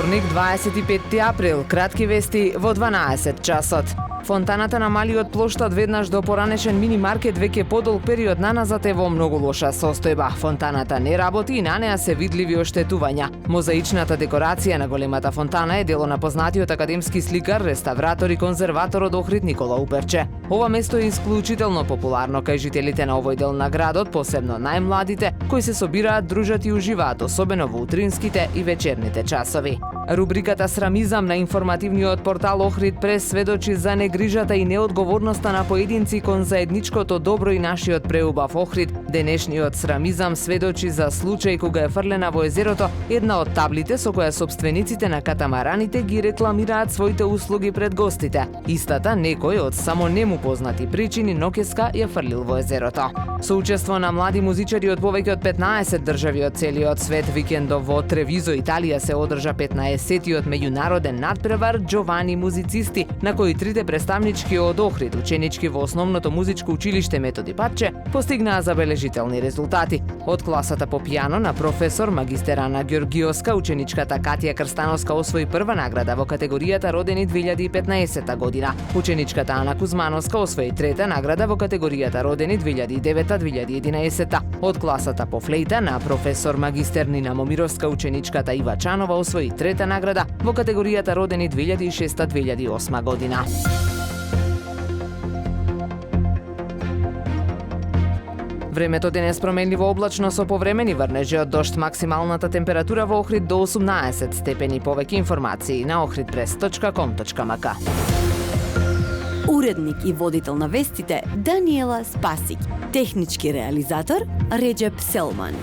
Вторник, 25 април, кратки вести во 12 часот. Фонтаната на малиот плоштад веднаш до поранешен мини маркет веќе подолг период наназад е во многу лоша состојба. Фонтаната не работи и на неа се видливи оштетувања. Мозаичната декорација на големата фонтана е дело на познатиот академски сликар, реставратор и конзерватор од Охрид Никола Уперче. Ова место е исклучително популарно кај жителите на овој дел на градот, посебно најмладите, кои се собираат, дружат и уживаат, особено во утринските и вечерните часови. Рубриката Срамизам на информативниот портал Охрид Прес сведочи за негрижата и неодговорноста на поединци кон заедничкото добро и нашиот преубав Охрид. Денешниот Срамизам сведочи за случај кога е фрлена во езерото една од таблите со која собствениците на катамараните ги рекламираат своите услуги пред гостите. Истата некој од само нему познати причини ноќеска ја фрлил во езерото. Со учество на млади музичари од повеќе од 15 држави од целиот свет, викендов во Тревизо, Италија се одржа 15-тиот меѓународен надпревар Джовани музицисти, на кои трите представнички од Охрид, ученички во основното музичко училиште Методи Патче, постигнаа забележителни резултати. Од класата по пијано на професор магистер Ана Ѓоргиовска, ученичката Катија Крстановска освои прва награда во категоријата Родени 2015 година. Ученичката Ана Кузмановска освои трета награда во категоријата Родени 2009-2011. Од класата по флейта на професор магистер Нина Момировска, ученичката Ива Чанова освои трета награда во категоријата Родени 2006-2008 година. Времето денес променливо облачно со повремени врнежи од дожд, максималната температура во Охрид до 18 степени. Повеќе информации на ohridpress.com.mk. Уредник и водител на вестите Даниела Спасик. Технички реализатор Реджеп Селман.